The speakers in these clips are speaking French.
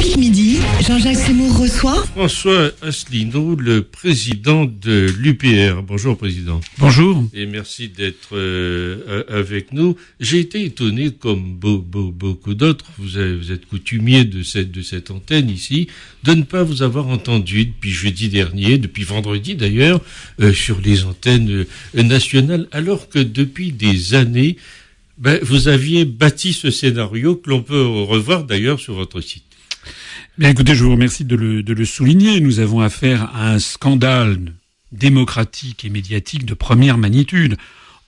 Public Midi, Jean-Jacques Seymour reçoit François Asselineau, le président de l'UPR. Bonjour, président. Bonjour. Et merci d'être avec nous. J'ai été étonné, comme beaucoup d'autres, vous êtes coutumier de cette antenne ici, de ne pas vous avoir entendu depuis jeudi dernier, depuis vendredi d'ailleurs, sur les antennes nationales, alors que depuis des années, vous aviez bâti ce scénario que l'on peut revoir d'ailleurs sur votre site. Bien, écoutez, je vous remercie de le souligner. Nous avons affaire à un scandale démocratique et médiatique de première magnitude.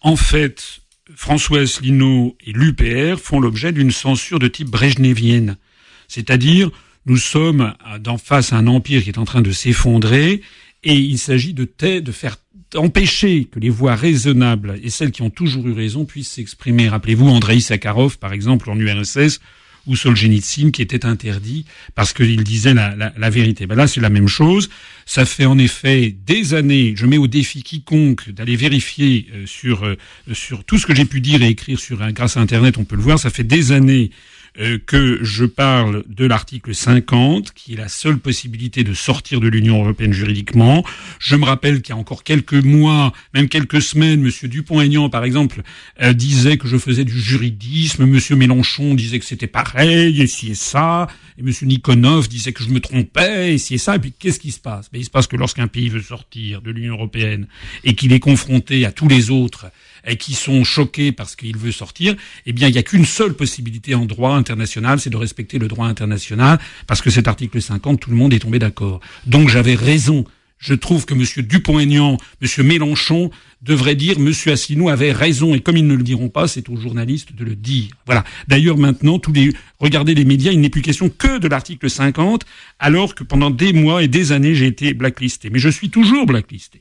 En fait, François Asselineau et l'UPR font l'objet d'une censure de type brejnevienne. C'est-à-dire, nous sommes face à un empire qui est en train de s'effondrer et il s'agit de faire empêcher que les voix raisonnables et celles qui ont toujours eu raison puissent s'exprimer. Rappelez-vous Andreï Sakharov, par exemple, en URSS, ou Solzhenitsyn, qui était interdit parce qu'il disait la vérité. Là, c'est la même chose. Ça fait en effet des années, je mets au défi quiconque d'aller vérifier sur tout ce que j'ai pu dire et écrire grâce à Internet, on peut le voir, ça fait des années que je parle de l'article 50, qui est la seule possibilité de sortir de l'Union européenne juridiquement. Je me rappelle qu'il y a encore quelques mois, même quelques semaines, Monsieur Dupont-Aignan, par exemple, disait que je faisais du juridisme. Monsieur Mélenchon disait que c'était pareil, et ci et ça. Et Monsieur Nikonov disait que je me trompais, et ci et ça. Et puis, qu'est-ce qui se passe? Il se passe que lorsqu'un pays veut sortir de l'Union européenne et qu'il est confronté à tous les autres et qui sont choqués parce qu'il veut sortir, il n'y a qu'une seule possibilité en droit international, c'est de respecter le droit international, parce que cet article 50, tout le monde est tombé d'accord. Donc j'avais raison. Je trouve que Monsieur Dupont-Aignan, Monsieur Mélenchon devraient dire Monsieur Asselineau avait raison, et comme ils ne le diront pas, c'est aux journalistes de le dire. Voilà. D'ailleurs, maintenant, regardez les médias, il n'est plus question que de l'article 50, alors que pendant des mois et des années, j'ai été blacklisté. Mais je suis toujours blacklisté.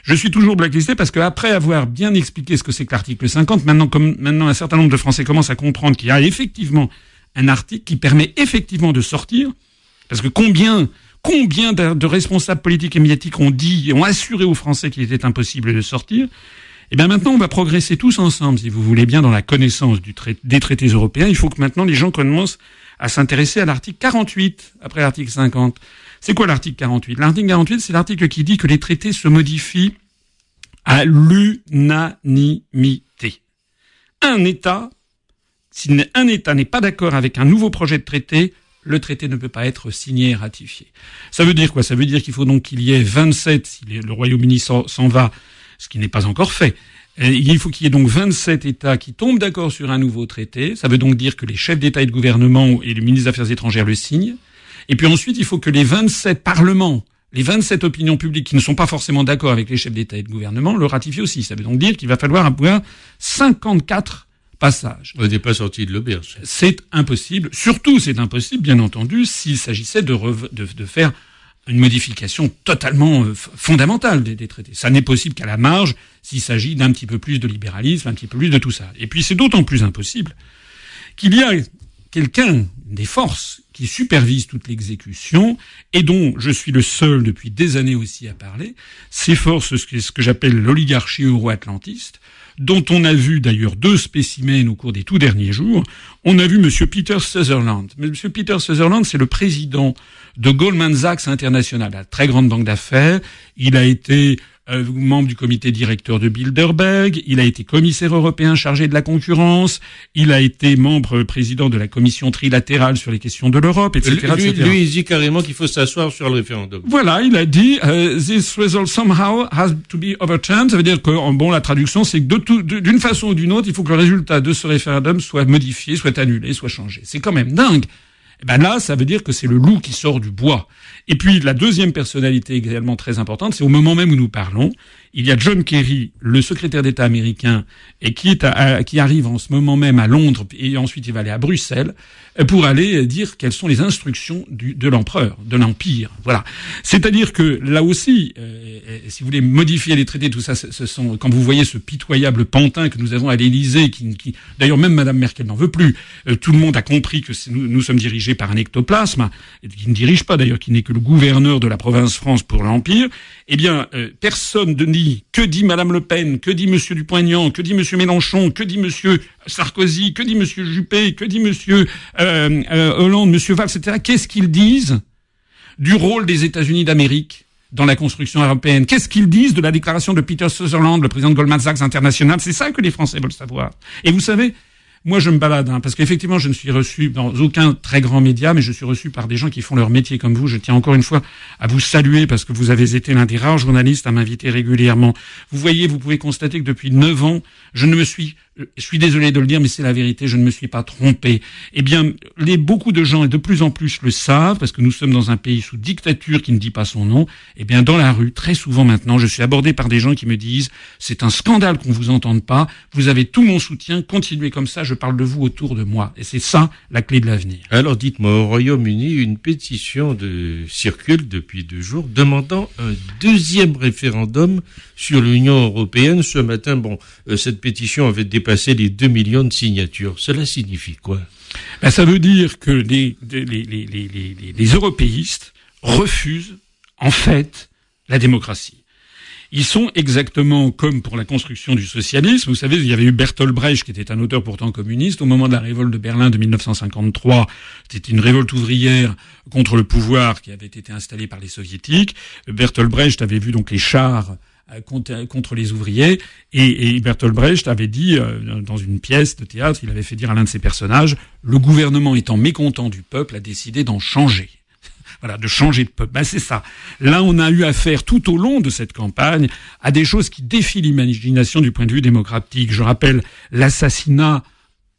Je suis toujours blacklisté parce que après avoir bien expliqué ce que c'est que l'article 50, maintenant un certain nombre de Français commencent à comprendre qu'il y a effectivement un article qui permet effectivement de sortir, parce que combien de responsables politiques et médiatiques ont assuré aux Français qu'il était impossible de sortir. Et bien maintenant, on va progresser tous ensemble, si vous voulez bien, dans la connaissance des traités européens. Il faut que maintenant les gens commencent à s'intéresser à l'article 48 après l'article 50. C'est quoi l'article 48? L'article 48, c'est l'article qui dit que les traités se modifient à l'unanimité. Si un État n'est pas d'accord avec un nouveau projet de traité, le traité ne peut pas être signé et ratifié. Ça veut dire quoi? Ça veut dire qu'il faut donc qu'il y ait 27, si le Royaume-Uni s'en va, ce qui n'est pas encore fait. Il faut qu'il y ait donc 27 États qui tombent d'accord sur un nouveau traité. Ça veut donc dire que les chefs d'État et de gouvernement et le ministre des Affaires étrangères le signent. Et puis ensuite, il faut que les 27 parlements, les 27 opinions publiques qui ne sont pas forcément d'accord avec les chefs d'État et de gouvernement le ratifient aussi. Ça veut donc dire qu'il va falloir avoir 54 passages. On n'est pas sorti de l'auberge. C'est impossible. Surtout, c'est impossible, bien entendu, s'il s'agissait de faire une modification totalement fondamentale des traités. Ça n'est possible qu'à la marge s'il s'agit d'un petit peu plus de libéralisme, un petit peu plus de tout ça. Et puis c'est d'autant plus impossible qu'il y a quelqu'un des forces qui supervise toute l'exécution et dont je suis le seul depuis des années aussi à parler. Ces forces, ce que j'appelle l'oligarchie euro-atlantiste, dont on a vu d'ailleurs 2 spécimens au cours des tout derniers jours. On a vu Monsieur Peter Sutherland. Monsieur Peter Sutherland, c'est le président de Goldman Sachs International, la très grande banque d'affaires. Il a été membre du comité directeur de Bilderberg, il a été commissaire européen chargé de la concurrence, il a été membre président de la commission trilatérale sur les questions de l'Europe, etc. Lui, il dit carrément qu'il faut s'asseoir sur le référendum. Voilà, il a dit this result somehow has to be overturned. Ça veut dire que, la traduction, c'est que d'une façon ou d'une autre, il faut que le résultat de ce référendum soit modifié, soit annulé, soit changé. C'est quand même dingue. Là, ça veut dire que c'est le loup qui sort du bois. Et puis, la deuxième personnalité également très importante, c'est au moment même où nous parlons, il y a John Kerry, le secrétaire d'État américain, et qui arrive en ce moment même à Londres, et ensuite il va aller à Bruxelles, pour aller dire quelles sont les instructions de l'empereur, de l'empire. Voilà. C'est-à-dire que, là aussi, si vous voulez modifier les traités, tout ça, quand vous voyez ce pitoyable pantin que nous avons à l'Élysée, qui d'ailleurs même Madame Merkel n'en veut plus, tout le monde a compris que nous sommes dirigés dirigé par un ectoplasme, qui ne dirige pas d'ailleurs, qui n'est que le gouverneur de la province France pour l'Empire, eh bien, personne ne dit que dit Madame Le Pen, que dit Monsieur Dupont-Aignan, que dit Monsieur Mélenchon, que dit Monsieur Sarkozy, que dit Monsieur Juppé, que dit Monsieur Hollande, Monsieur Valls, etc. Qu'est-ce qu'ils disent du rôle des États-Unis d'Amérique dans la construction européenne? Qu'est-ce qu'ils disent de la déclaration de Peter Sutherland, le président de Goldman Sachs International? C'est ça que les Français veulent savoir. Et vous savez, moi je me balade, parce qu'effectivement je ne suis reçu dans aucun très grand média, mais je suis reçu par des gens qui font leur métier comme vous. Je tiens encore une fois à vous saluer parce que vous avez été l'un des rares journalistes à m'inviter régulièrement. Vous voyez, vous pouvez constater que depuis 9 ans, je suis désolé de le dire, mais c'est la vérité, je ne me suis pas trompé. Eh bien, beaucoup de gens, et de plus en plus le savent, parce que nous sommes dans un pays sous dictature qui ne dit pas son nom, eh bien, dans la rue, très souvent maintenant, je suis abordé par des gens qui me disent « C'est un scandale qu'on vous entende pas, vous avez tout mon soutien, continuez comme ça, je parle de vous autour de moi. » Et c'est ça, la clé de l'avenir. Alors, dites-moi, au Royaume-Uni, une pétition circule depuis 2 jours demandant un 2e référendum sur l'Union européenne. Ce matin, cette pétition avait dépassé les 2 millions de signatures. Cela signifie quoi? Ça veut dire que les européistes refusent, en fait, la démocratie. Ils sont exactement comme pour la construction du socialisme. Vous savez, il y avait eu Bertolt Brecht, qui était un auteur pourtant communiste. Au moment de la révolte de Berlin de 1953, c'était une révolte ouvrière contre le pouvoir qui avait été installé par les soviétiques. Bertolt Brecht avait vu donc les chars contre les ouvriers, et Bertolt Brecht avait dit, dans une pièce de théâtre, il avait fait dire à l'un de ses personnages, le gouvernement étant mécontent du peuple a décidé d'en changer. Voilà, de changer de peuple. C'est ça. Là, on a eu affaire tout au long de cette campagne à des choses qui défient l'imagination du point de vue démocratique. Je rappelle l'assassinat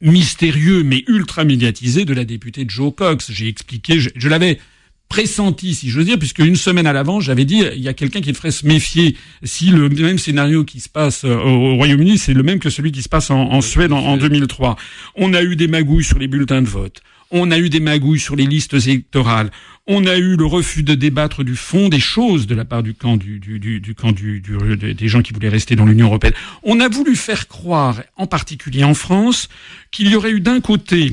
mystérieux mais ultra médiatisé de la députée Jo Cox. J'ai expliqué, je l'avais pressenti, si j'ose dire, puisque une semaine à l'avance, j'avais dit, il y a quelqu'un qui devrait se méfier si le même scénario qui se passe au Royaume-Uni, c'est le même que celui qui se passe en Suède en 2003. On a eu des magouilles sur les bulletins de vote. On a eu des magouilles sur les listes électorales. On a eu le refus de débattre du fond des choses de la part du camp des gens qui voulaient rester dans l'Union européenne. On a voulu faire croire, en particulier en France, qu'il y aurait eu d'un côté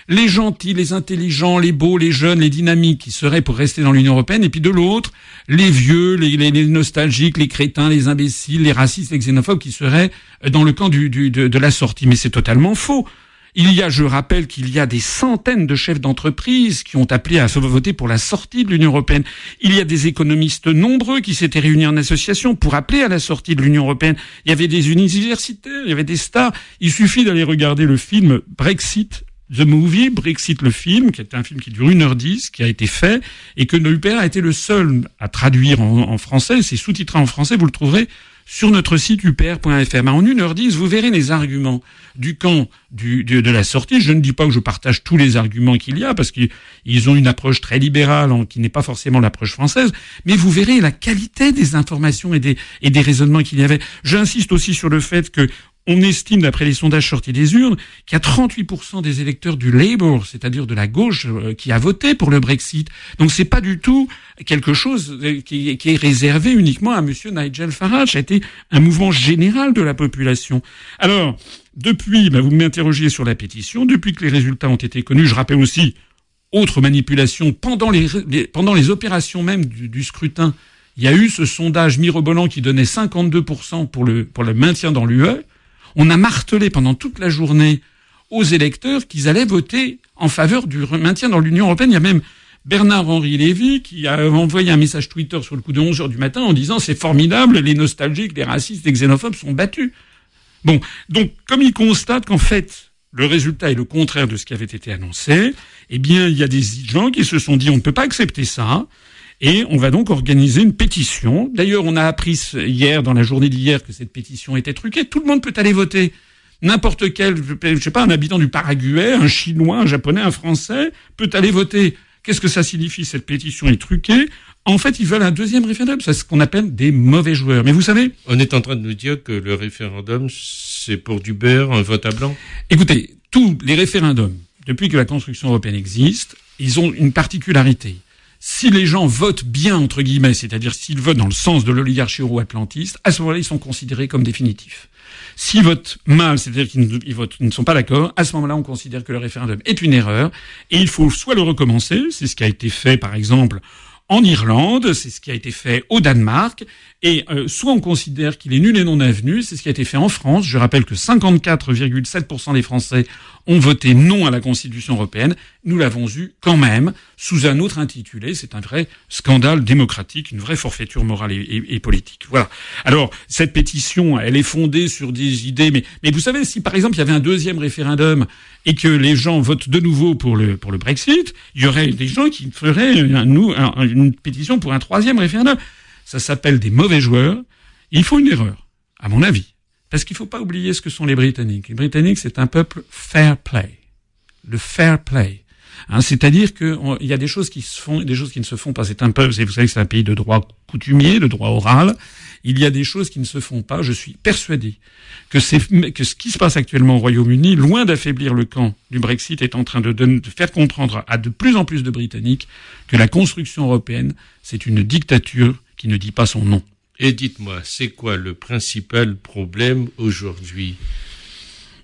les gentils, les intelligents, les beaux, les jeunes, les dynamiques qui seraient pour rester dans l'Union européenne, et puis de l'autre, les vieux, les nostalgiques, les crétins, les imbéciles, les racistes, les xénophobes qui seraient dans le camp de la sortie. Mais c'est totalement faux. Je rappelle qu'il y a des centaines de chefs d'entreprise qui ont appelé à voter pour la sortie de l'Union européenne. Il y a des économistes nombreux qui s'étaient réunis en association pour appeler à la sortie de l'Union européenne. Il y avait des universitaires, il y avait des stars. Il suffit d'aller regarder le film Brexit, The Movie, Brexit le film, qui est un film qui dure 1h10, qui a été fait, et que l'UPR a été le seul à traduire en français. C'est sous-titré en français, vous le trouverez sur notre site upr.fr. En 1h10, vous verrez les arguments du camp de la sortie. Je ne dis pas que je partage tous les arguments qu'il y a, parce qu'ils ont une approche très libérale, qui n'est pas forcément l'approche française, mais vous verrez la qualité des informations et des raisonnements qu'il y avait. J'insiste aussi sur le fait que on estime, d'après les sondages sortis des urnes, qu'il y a 38% des électeurs du Labour, c'est-à-dire de la gauche, qui a voté pour le Brexit. Donc c'est pas du tout quelque chose qui est réservé uniquement à monsieur Nigel Farage. Ça a été un mouvement général de la population. Alors, depuis, vous m'interrogiez sur la pétition, depuis que les résultats ont été connus, je rappelle aussi, autre manipulation, pendant les opérations même du scrutin, il y a eu ce sondage mirobolant qui donnait 52% pour le maintien dans l'UE. On a martelé pendant toute la journée aux électeurs qu'ils allaient voter en faveur du maintien dans l'Union européenne. Il y a même Bernard-Henri Lévy qui a envoyé un message Twitter sur le coup de 11h du matin en disant « C'est formidable, les nostalgiques, les racistes, les xénophobes sont battus ». Bon, donc comme il constate qu'en fait, le résultat est le contraire de ce qui avait été annoncé, eh bien, il y a des gens qui se sont dit « On ne peut pas accepter ça ». Et on va donc organiser une pétition. D'ailleurs, on a appris hier, dans la journée d'hier, que cette pétition était truquée. Tout le monde peut aller voter. N'importe quel, un habitant du Paraguay, un Chinois, un Japonais, un Français peut aller voter. Qu'est-ce que ça signifie? Cette pétition est truquée. En fait, ils veulent un 2e référendum. C'est ce qu'on appelle des mauvais joueurs. Mais vous savez... On est en train de nous dire que le référendum, c'est pour du beurre, un vote à blanc? Écoutez, tous les référendums, depuis que la construction européenne existe, ils ont une particularité. Si les gens votent bien, entre guillemets, c'est-à-dire s'ils votent dans le sens de l'oligarchie euro-atlantiste, à ce moment-là, ils sont considérés comme définitifs. S'ils votent mal, c'est-à-dire qu'ils ne sont pas d'accord, à ce moment-là, on considère que le référendum est une erreur, et il faut soit le recommencer, c'est ce qui a été fait, par exemple, en Irlande, c'est ce qui a été fait au Danemark, et soit on considère qu'il est nul et non avenu, c'est ce qui a été fait en France. Je rappelle que 54,7% des Français ont voté non à la Constitution européenne. Nous l'avons eu quand même sous un autre intitulé. C'est un vrai scandale démocratique, une vraie forfaiture morale et politique. Voilà. Alors, cette pétition, elle est fondée sur des idées, mais vous savez, si par exemple il y avait un deuxième référendum et que les gens votent de nouveau pour le Brexit, il y aurait des gens qui feraient une pétition pour un troisième référendum. Ça s'appelle des mauvais joueurs. Ils font une erreur, à mon avis. Parce qu'il faut pas oublier ce que sont les Britanniques. Les Britanniques, c'est un peuple fair play. Le fair play. C'est-à-dire que il y a des choses qui se font et des choses qui ne se font pas. C'est un peuple, vous savez que c'est un pays de droit coutumier, de droit oral. Il y a des choses qui ne se font pas. Je suis persuadé que ce qui se passe actuellement au Royaume-Uni, loin d'affaiblir le camp du Brexit, est en train de faire comprendre à de plus en plus de Britanniques que la construction européenne, c'est une dictature qui ne dit pas son nom. Et dites-moi, c'est quoi le principal problème aujourd'hui ?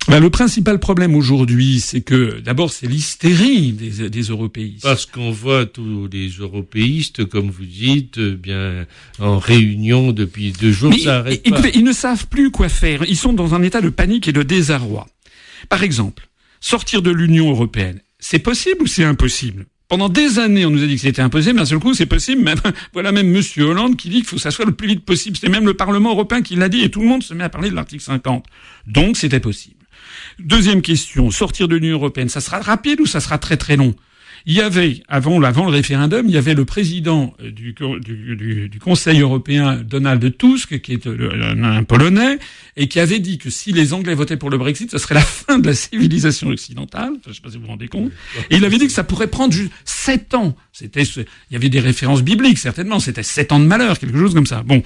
Le principal problème aujourd'hui, c'est que, d'abord, c'est l'hystérie des européistes. Parce qu'on voit tous les européistes, comme vous dites, bien, en réunion depuis 2 jours, mais ça arrête pas. Écoutez, ils ne savent plus quoi faire. Ils sont dans un état de panique et de désarroi. Par exemple, sortir de l'Union européenne, c'est possible ou c'est impossible ? Pendant des années, on nous a dit que c'était impossible, mais d'un seul coup, c'est possible. Voilà même Monsieur Hollande qui dit qu'il faut que ça soit le plus vite possible. C'est même le Parlement européen qui l'a dit et tout le monde se met à parler de l'article 50. Donc, c'était possible. Deuxième question, sortir de l'Union européenne, ça sera rapide ou ça sera très très long ? Il y avait, avant le référendum, il y avait le président du Conseil européen, Donald Tusk, qui est un Polonais, et qui avait dit que si les Anglais votaient pour le Brexit, ce serait la fin de la civilisation occidentale. Je ne sais pas si vous vous rendez compte. Et il avait dit que ça pourrait prendre juste 7 ans. Il y avait des références bibliques, certainement. C'était 7 ans de malheur, quelque chose comme ça. Bon.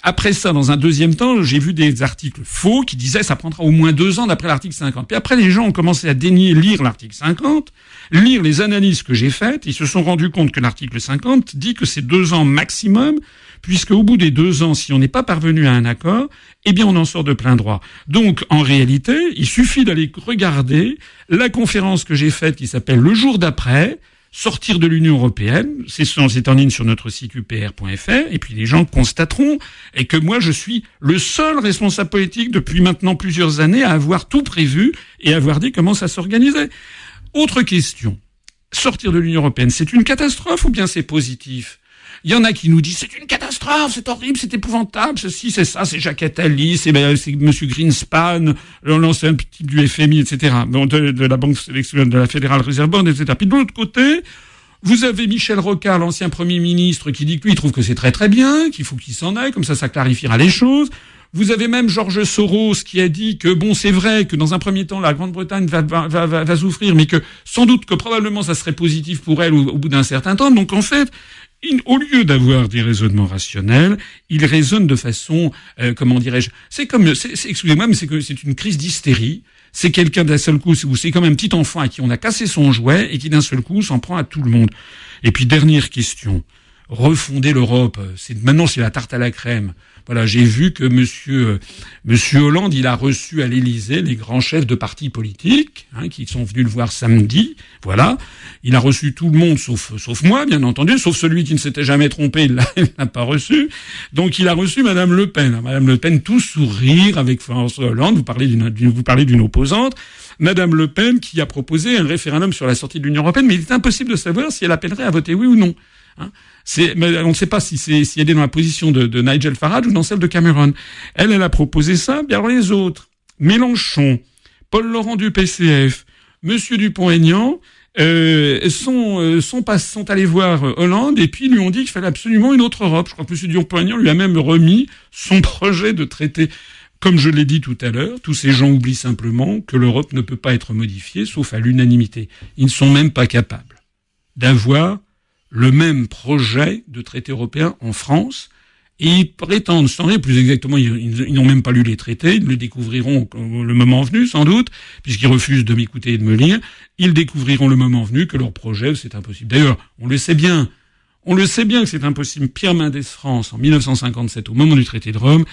Après ça, dans un deuxième temps, j'ai vu des articles faux qui disaient que ça prendra au moins 2 ans d'après l'article 50. Puis après, les gens ont commencé à daigner lire l'article 50, lire les analyses que j'ai faites. Ils se sont rendus compte que l'article 50 dit que c'est 2 ans maximum, puisque au bout des 2 ans, si on n'est pas parvenu à un accord, eh bien, on en sort de plein droit. Donc, en réalité, il suffit d'aller regarder la conférence que j'ai faite qui s'appelle Le jour d'après, sortir de l'Union européenne, c'est en ligne sur notre site upr.fr, et puis les gens constateront, et que moi je suis le seul responsable politique depuis maintenant plusieurs années à avoir tout prévu et à avoir dit comment ça s'organisait. Autre question, sortir de l'Union européenne, c'est une catastrophe ou bien c'est positif ? Il y en a qui nous disent c'est une catastrophe, c'est horrible, c'est épouvantable, ceci, c'est ça, c'est Jacques Attali, c'est Monsieur Greenspan, l'ancien type du FMI, etc. De la Banque de la Fédérale Reserve Board, etc. Puis de l'autre côté, vous avez Michel Rocard, l'ancien Premier ministre, qui dit que lui, il trouve que c'est très très bien, qu'il faut qu'il s'en aille, comme ça clarifiera les choses. Vous avez même George Soros qui a dit que bon, c'est vrai que dans un premier temps, la Grande-Bretagne va souffrir, mais que sans doute que probablement ça serait positif pour elle au bout d'un certain temps. Donc en fait, au lieu d'avoir des raisonnements rationnels, il raisonne de façon, comment dirais-je, excusez-moi, mais c'est une crise d'hystérie. C'est quelqu'un d'un seul coup, ou c'est comme un petit enfant à qui on a cassé son jouet et qui d'un seul coup s'en prend à tout le monde. Et puis dernière question, refonder l'Europe, maintenant c'est la tarte à la crème. Voilà, j'ai vu que Monsieur Hollande, il a reçu à l'Élysée les grands chefs de partis politiques, qui sont venus le voir samedi. Voilà, il a reçu tout le monde, sauf moi, bien entendu, sauf celui qui ne s'était jamais trompé, il l'a pas reçu. Donc il a reçu Madame Le Pen. Madame Le Pen, tout sourire avec François Hollande. Vous parlez d'une opposante. Madame Le Pen qui a proposé un référendum sur la sortie de l'Union européenne, mais il est impossible de savoir si elle appellerait à voter oui ou non. Mais on ne sait pas si elle est dans la position de Nigel Farage ou dans celle de Cameron. Elle a proposé ça. Bien alors les autres, Mélenchon, Paul Laurent du PCF, Monsieur Dupont-Aignan, sont allés voir Hollande et puis lui ont dit qu'il fallait absolument une autre Europe. Je crois que Monsieur Dupont-Aignan lui a même remis son projet de traité. Comme je l'ai dit tout à l'heure, tous ces gens oublient simplement que l'Europe ne peut pas être modifiée sauf à l'unanimité. Ils ne sont même pas capables d'avoir le même projet de traité européen en France, et ils prétendent, sans rien plus exactement, ils n'ont même pas lu les traités, ils le découvriront le moment venu, sans doute, puisqu'ils refusent de m'écouter et de me lire, ils découvriront le moment venu que leur projet, c'est impossible. D'ailleurs, on le sait bien, On le sait bien que c'est impossible. Pierre Mendès France, en 1957, au moment du traité de Rome,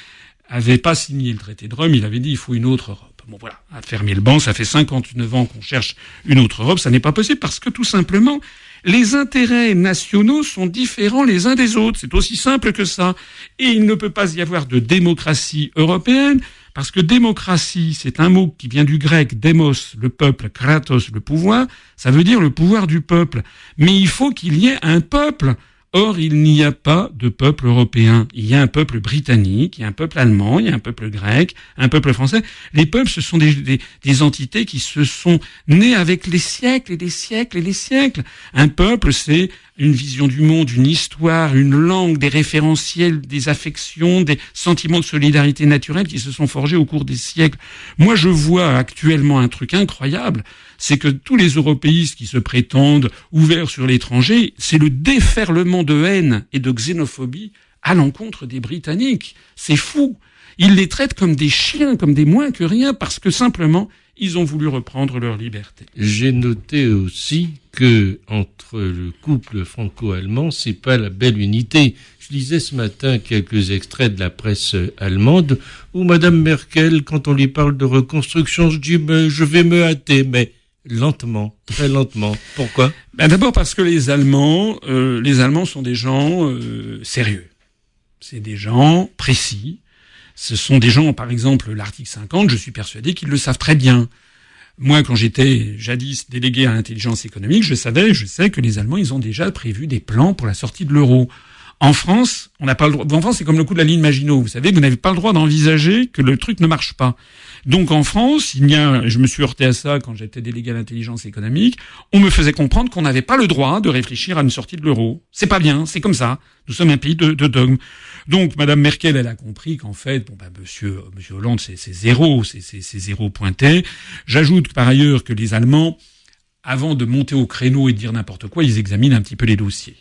avait pas signé le traité de Rome. Il avait dit il faut une autre Europe. Bon voilà, à fermer le banc, ça fait 59 ans qu'on cherche une autre Europe. Ça n'est pas possible parce que tout simplement, les intérêts nationaux sont différents les uns des autres. C'est aussi simple que ça. Et il ne peut pas y avoir de démocratie européenne. Parce que démocratie, c'est un mot qui vient du grec, démos, le peuple, kratos, le pouvoir, ça veut dire le pouvoir du peuple. Mais il faut qu'il y ait un peuple. Or, il n'y a pas de peuple européen. Il y a un peuple britannique, il y a un peuple allemand, il y a un peuple grec, un peuple français. Les peuples, ce sont des entités qui se sont nées avec les siècles et des siècles et des siècles. Un peuple, c'est une vision du monde, une histoire, une langue, des référentiels, des affections, des sentiments de solidarité naturelle qui se sont forgés au cours des siècles. Moi, je vois actuellement un truc incroyable, c'est que tous les européistes qui se prétendent ouverts sur l'étranger, c'est le déferlement de haine et de xénophobie à l'encontre des Britanniques. C'est fou. Ils les traitent comme des chiens, comme des moins que rien, parce que simplement, ils ont voulu reprendre leur liberté. J'ai noté aussi que entre le couple franco-allemand, c'est pas la belle unité. Je lisais ce matin quelques extraits de la presse allemande où Madame Merkel, quand on lui parle de reconstruction, je dis je vais me hâter, mais lentement, très lentement. Pourquoi ? D'abord parce que les Allemands sont des gens sérieux. C'est des gens précis. Ce sont des gens, par exemple, l'article 50, je suis persuadé qu'ils le savent très bien. Moi, quand j'étais jadis délégué à l'intelligence économique, je sais que les Allemands, ils ont déjà prévu des plans pour la sortie de l'euro. En France, on n'a pas le droit. En France, c'est comme le coup de la ligne Maginot. Vous savez, vous n'avez pas le droit d'envisager que le truc ne marche pas. Donc, en France, je me suis heurté à ça quand j'étais délégué à l'intelligence économique. On me faisait comprendre qu'on n'avait pas le droit de réfléchir à une sortie de l'euro. C'est pas bien, c'est comme ça. Nous sommes un pays de dogmes. Donc, Madame Merkel, elle a compris qu'en fait, Monsieur Hollande, c'est zéro pointé. J'ajoute par ailleurs que les Allemands, avant de monter au créneau et de dire n'importe quoi, ils examinent un petit peu les dossiers.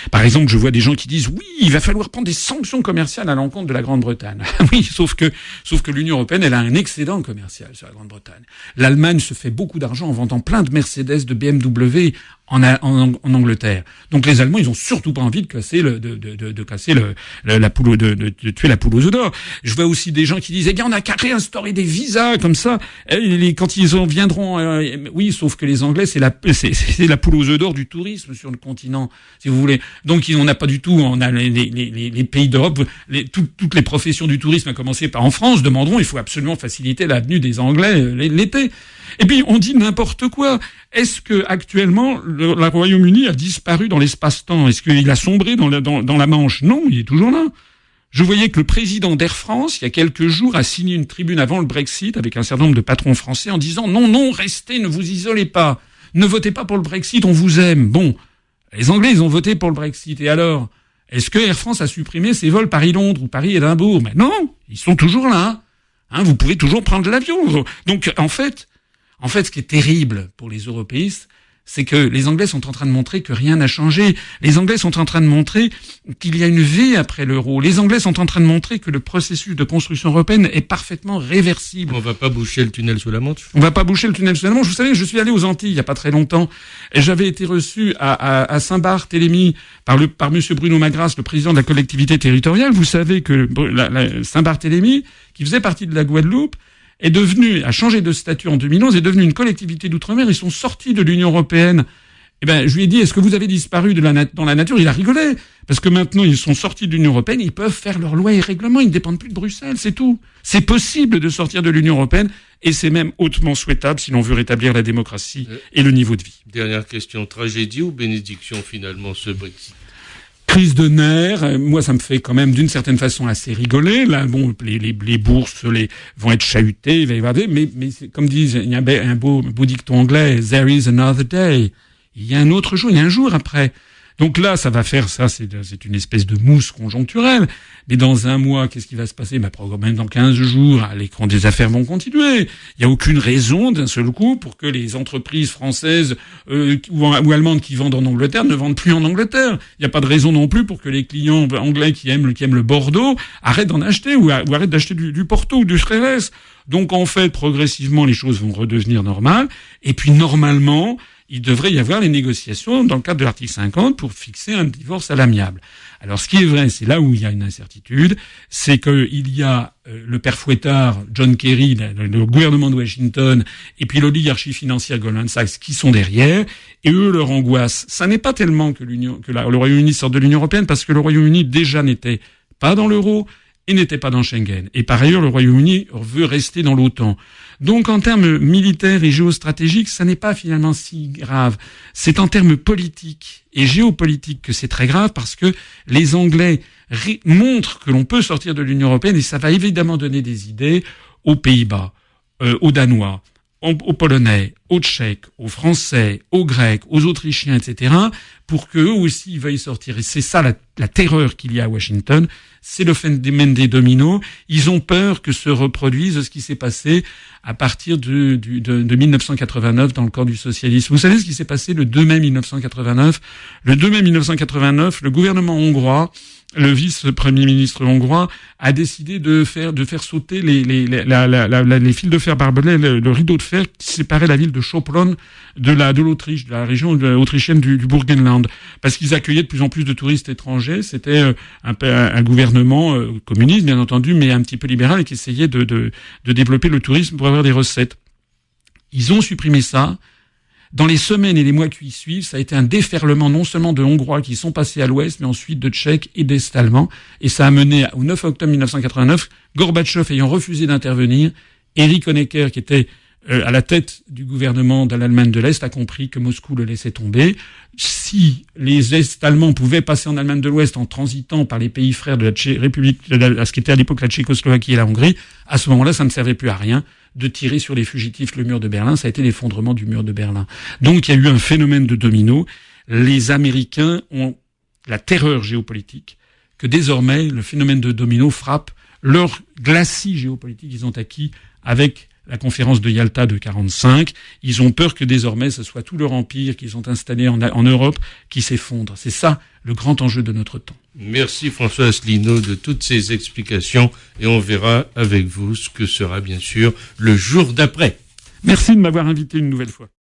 Par exemple, je vois des gens qui disent oui, il va falloir prendre des sanctions commerciales à l'encontre de la Grande-Bretagne. Oui, sauf que l'Union européenne, elle a un excédent commercial sur la Grande-Bretagne. L'Allemagne se fait beaucoup d'argent en vendant plein de Mercedes, de BMW en Angleterre. Donc les Allemands, ils ont surtout pas envie de casser la poule, de tuer la poule aux œufs d'or. Je vois aussi des gens qui disent on a qu'à réinstaurer des visas comme ça. Quand ils en viendront, oui, sauf que les Anglais, c'est la poule aux œufs d'or du tourisme sur le continent, si vous voulez. Donc on n'a pas du tout, on a les pays d'Europe, toutes les professions du tourisme, à commencer par en France, demanderont, il faut absolument faciliter la venue des Anglais l'été. Et puis on dit n'importe quoi. Est-ce que actuellement le Royaume-Uni a disparu dans l'espace-temps ? Est-ce qu'il a sombré dans la Manche ? Non, il est toujours là. Je voyais que le président d'Air France, il y a quelques jours, a signé une tribune avant le Brexit avec un certain nombre de patrons français en disant non, restez, ne vous isolez pas, ne votez pas pour le Brexit, on vous aime. Bon, les Anglais, ils ont voté pour le Brexit. Et alors ? Est-ce que Air France a supprimé ses vols Paris-Londres ou Paris-Édimbourg ? Mais non, ils sont toujours là. Vous pouvez toujours prendre l'avion. Donc, en fait, ce qui est terrible pour les européistes, c'est que les Anglais sont en train de montrer que rien n'a changé. Les Anglais sont en train de montrer qu'il y a une vie après l'euro. Les Anglais sont en train de montrer que le processus de construction européenne est parfaitement réversible. On va pas boucher le tunnel sous la Manche. On va pas boucher le tunnel sous la Manche. Vous savez, je suis allé aux Antilles il y a pas très longtemps et j'avais été reçu à Saint-Barthélemy par monsieur Bruno Magras, le président de la collectivité territoriale. Vous savez que Saint-Barthélemy, qui faisait partie de la Guadeloupe, a changé de statut en 2011, est devenu une collectivité d'outre-mer. Ils sont sortis de l'Union européenne. Je lui ai dit, est-ce que vous avez disparu dans la nature ? Il a rigolé. Parce que maintenant, ils sont sortis de l'Union européenne, ils peuvent faire leurs lois et règlements, ils ne dépendent plus de Bruxelles, c'est tout. C'est possible de sortir de l'Union européenne, et c'est même hautement souhaitable si l'on veut rétablir la démocratie et le niveau de vie. Dernière question, tragédie ou bénédiction finalement, ce Brexit ? Crise de nerfs, moi ça me fait quand même d'une certaine façon assez rigoler. Là, bon, les bourses vont être chahutées, il va y avoir mais comme disent, il y a un beau dicton anglais, there is another day. Il y a un autre jour, il y a un jour après. Donc là, ça va faire ça, c'est une espèce de mousse conjoncturelle. Mais dans un mois, qu'est-ce qui va se passer? Même dans 15 jours, l'écran des affaires vont continuer. Il n'y a aucune raison d'un seul coup pour que les entreprises françaises ou allemandes qui vendent en Angleterre ne vendent plus en Angleterre. Il n'y a pas de raison non plus pour que les clients anglais qui aiment le Bordeaux arrêtent d'en acheter ou arrêtent d'acheter du Porto ou du Xérès. Donc en fait, progressivement, les choses vont redevenir normales. Et puis normalement, il devrait y avoir les négociations dans le cadre de l'article 50 pour fixer un divorce à l'amiable. Alors, ce qui est vrai, c'est là où il y a une incertitude, c'est qu'il y a le père Fouettard, John Kerry, le gouvernement de Washington, et puis l'oligarchie financière Goldman Sachs qui sont derrière, et eux, leur angoisse, ça n'est pas tellement que le Royaume-Uni sorte de l'Union européenne, parce que le Royaume-Uni déjà n'était pas dans l'euro, et n'était pas dans Schengen. Et par ailleurs, le Royaume-Uni veut rester dans l'OTAN. Donc, en termes militaires et géostratégiques, ça n'est pas finalement si grave. C'est en termes politiques et géopolitiques que c'est très grave, parce que les Anglais montrent que l'on peut sortir de l'Union européenne, et ça va évidemment donner des idées aux Pays-Bas, aux Danois, aux Polonais, aux Tchèques, aux Français, aux Grecs, aux Autrichiens, etc., pour qu'eux aussi veuillent sortir. Et c'est ça la terreur qu'il y a à Washington, c'est le phénomène des dominos. Ils ont peur que se reproduise ce qui s'est passé à partir de 1989 dans le camp du socialisme. Vous savez ce qui s'est passé le 2 mai 1989 ? Le 2 mai 1989, le gouvernement hongrois, le vice-premier ministre hongrois, a décidé de faire sauter les fils de fer barbelés, le rideau de fer qui séparait la ville de Sopron de l'Autriche, de la région autrichienne du Burgenland, parce qu'ils accueillaient de plus en plus de touristes étrangers. C'était un gouvernement communiste, bien entendu, mais un petit peu libéral, et qui essayait de développer le tourisme pour avoir des recettes. Ils ont supprimé ça. Dans les semaines et les mois qui suivent, ça a été un déferlement non seulement de Hongrois qui sont passés à l'ouest, mais ensuite de Tchèques et d'Est-Allemands. Et ça a mené au 9 octobre 1989, Gorbatchev ayant refusé d'intervenir, Erich Honecker, qui était à la tête du gouvernement de l'Allemagne de l'Est, a compris que Moscou le laissait tomber. Si les Est-Allemands pouvaient passer en Allemagne de l'Ouest en transitant par les pays frères de la République, ce qui était à l'époque la Tchécoslovaquie et la Hongrie, à ce moment-là, ça ne servait plus à rien de tirer sur les fugitifs le mur de Berlin. Ça a été l'effondrement du mur de Berlin. Donc, il y a eu un phénomène de domino. Les Américains ont la terreur géopolitique que désormais, le phénomène de domino frappe leur glacis géopolitique qu'ils ont acquis avec la conférence de Yalta de 45. Ils ont peur que désormais ce soit tout leur empire qu'ils ont installé en Europe qui s'effondre. C'est ça le grand enjeu de notre temps. Merci François Asselineau de toutes ces explications, et on verra avec vous ce que sera bien sûr le jour d'après. Merci de m'avoir invité une nouvelle fois.